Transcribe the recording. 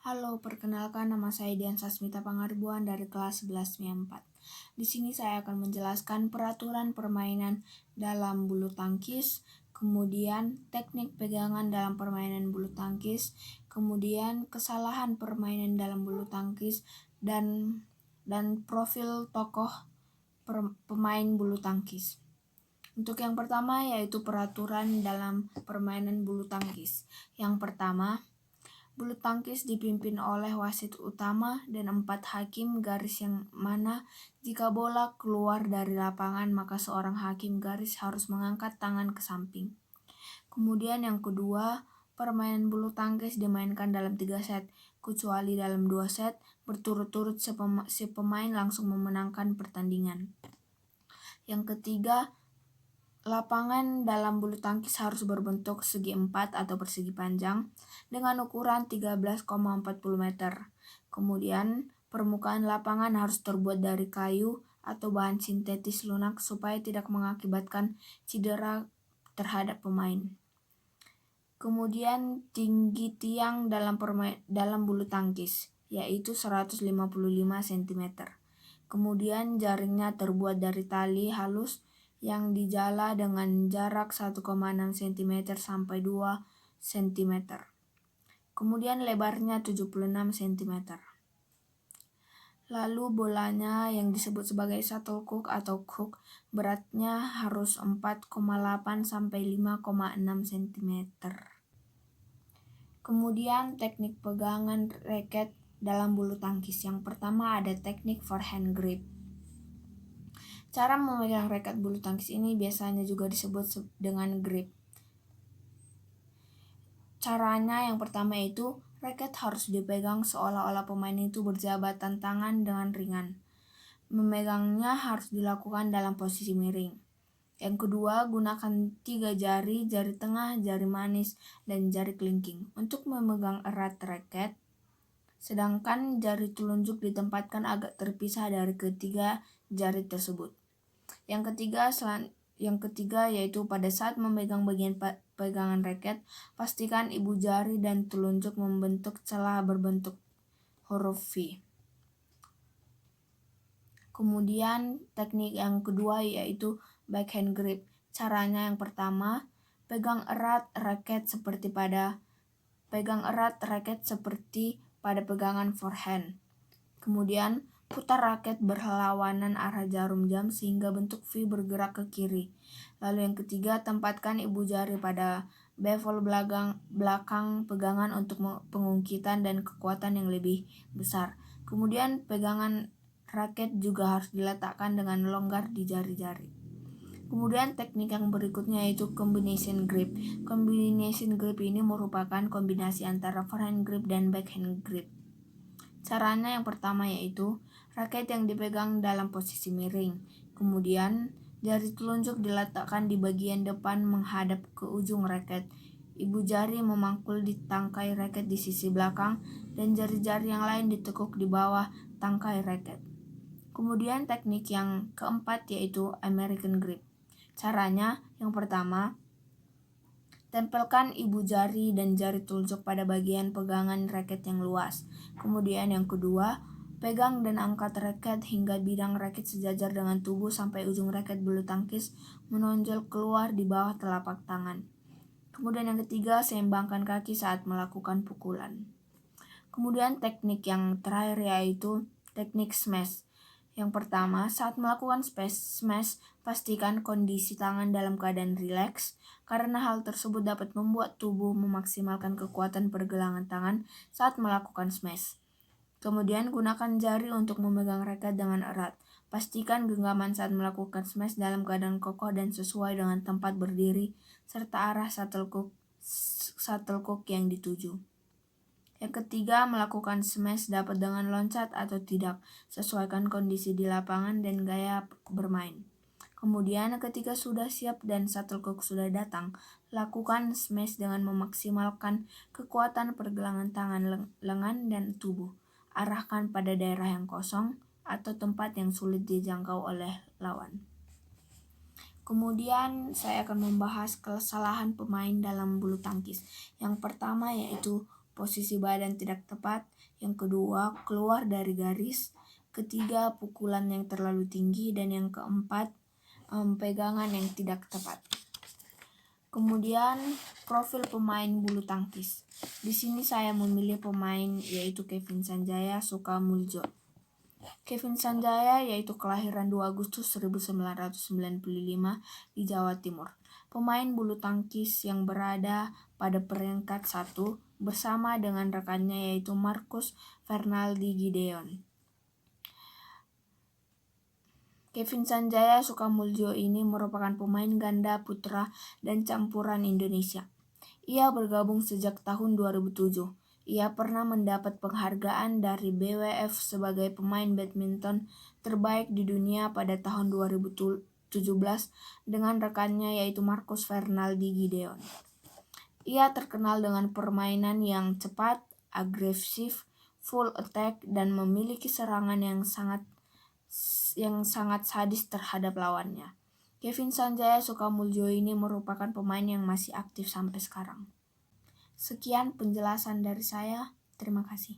Halo, perkenalkan nama saya Dian Sasmita Pangaribuan dari kelas 11 MIA 4. Di sini saya akan menjelaskan peraturan permainan dalam bulu tangkis, kemudian teknik pegangan dalam permainan bulu tangkis, kemudian kesalahan permainan dalam bulu tangkis, dan profil tokoh pemain bulu tangkis. Untuk yang pertama yaitu peraturan dalam permainan bulu tangkis. Yang pertama, bulu tangkis dipimpin oleh wasit utama dan 4 hakim garis yang mana jika bola keluar dari lapangan maka seorang hakim garis harus mengangkat tangan ke samping. Kemudian yang kedua, permainan bulu tangkis dimainkan dalam 3 set, kecuali dalam 2 set berturut-turut si pemain langsung memenangkan pertandingan. Yang ketiga, lapangan dalam bulu tangkis harus berbentuk segi 4 atau persegi panjang dengan ukuran 13,40 meter. Kemudian, permukaan lapangan harus terbuat dari kayu atau bahan sintetis lunak supaya tidak mengakibatkan cedera terhadap pemain. Kemudian, tinggi tiang dalam bulu tangkis yaitu 155 cm. Kemudian jaringnya terbuat dari tali halus yang dijala dengan jarak 1,6 cm sampai 2 cm. Kemudian lebarnya 76 cm. Lalu bolanya yang disebut sebagai shuttlecock atau cock beratnya harus 4,8 sampai 5,6 cm. Kemudian teknik pegangan raket dalam bulu tangkis. Yang pertama ada teknik forehand grip. Cara memegang raket bulu tangkis ini biasanya juga disebut dengan grip. Caranya yang pertama itu raket harus dipegang seolah-olah pemain itu berjabatan tangan dengan ringan. Memegangnya harus dilakukan dalam posisi miring. Yang kedua, gunakan 3 jari, jari tengah, jari manis, dan jari kelingking untuk memegang erat raket, sedangkan jari telunjuk ditempatkan agak terpisah dari ketiga jari tersebut. Yang ketiga yaitu pada saat memegang bagian pegangan raket, pastikan ibu jari dan telunjuk membentuk celah berbentuk huruf V. Kemudian teknik yang kedua yaitu backhand grip. Caranya yang pertama, pegang erat raket seperti pada pegangan forehand. Kemudian putar raket berlawanan arah jarum jam sehingga bentuk V bergerak ke kiri. Lalu yang ketiga, tempatkan ibu jari pada bevel belakang pegangan untuk pengungkitan dan kekuatan yang lebih besar. Kemudian pegangan raket juga harus diletakkan dengan longgar di jari-jari. Kemudian teknik yang berikutnya yaitu combination grip. Combination grip ini merupakan kombinasi antara forehand grip dan backhand grip. Caranya yang pertama yaitu raket yang dipegang dalam posisi miring. Kemudian jari telunjuk diletakkan di bagian depan menghadap ke ujung raket. Ibu jari memangkul di tangkai raket di sisi belakang dan jari-jari yang lain ditekuk di bawah tangkai raket. Kemudian teknik yang keempat yaitu American grip. Caranya yang pertama, tempelkan ibu jari dan jari telunjuk pada bagian pegangan raket yang luas. Kemudian yang kedua, pegang dan angkat raket hingga bidang raket sejajar dengan tubuh sampai ujung raket bulu tangkis menonjol keluar di bawah telapak tangan. Kemudian yang ketiga, seimbangkan kaki saat melakukan pukulan. Kemudian teknik yang terakhir yaitu teknik smash. Yang pertama, saat melakukan smash, pastikan kondisi tangan dalam keadaan rileks, karena hal tersebut dapat membuat tubuh memaksimalkan kekuatan pergelangan tangan saat melakukan smash. Kemudian gunakan jari untuk memegang raket dengan erat. Pastikan genggaman saat melakukan smash dalam keadaan kokoh dan sesuai dengan tempat berdiri serta arah shuttlecock yang dituju. Yang ketiga, melakukan smash dapat dengan loncat atau tidak, sesuaikan kondisi di lapangan dan gaya bermain. Kemudian ketika sudah siap dan shuttlecock sudah datang, lakukan smash dengan memaksimalkan kekuatan pergelangan tangan, lengan, dan tubuh. Arahkan pada daerah yang kosong atau tempat yang sulit dijangkau oleh lawan. Kemudian saya akan membahas kesalahan pemain dalam bulu tangkis. Yang pertama yaitu posisi badan tidak tepat. Yang kedua, keluar dari garis. Ketiga, pukulan yang terlalu tinggi. Dan yang keempat, pegangan yang tidak tepat. Kemudian profil pemain bulu tangkis. Di sini saya memilih pemain yaitu Kevin Sanjaya Sukamuljo. Kevin Sanjaya yaitu kelahiran 2 Agustus 1995 di Jawa Timur. Pemain bulu tangkis yang berada pada peringkat 1 bersama dengan rekannya yaitu Marcus Fernaldi Gideon. Kevin Sanjaya Sukamuljo ini merupakan pemain ganda putra dan campuran Indonesia. Ia bergabung sejak tahun 2007. Ia pernah mendapat penghargaan dari BWF sebagai pemain badminton terbaik di dunia pada tahun 2017 dengan rekannya yaitu Marcus Fernaldi Gideon. Ia terkenal dengan permainan yang cepat, agresif, full attack, dan memiliki serangan yang sangat sadis terhadap lawannya. Kevin Sanjaya Sukamuljo ini merupakan pemain yang masih aktif sampai sekarang. Sekian penjelasan dari saya. Terima kasih.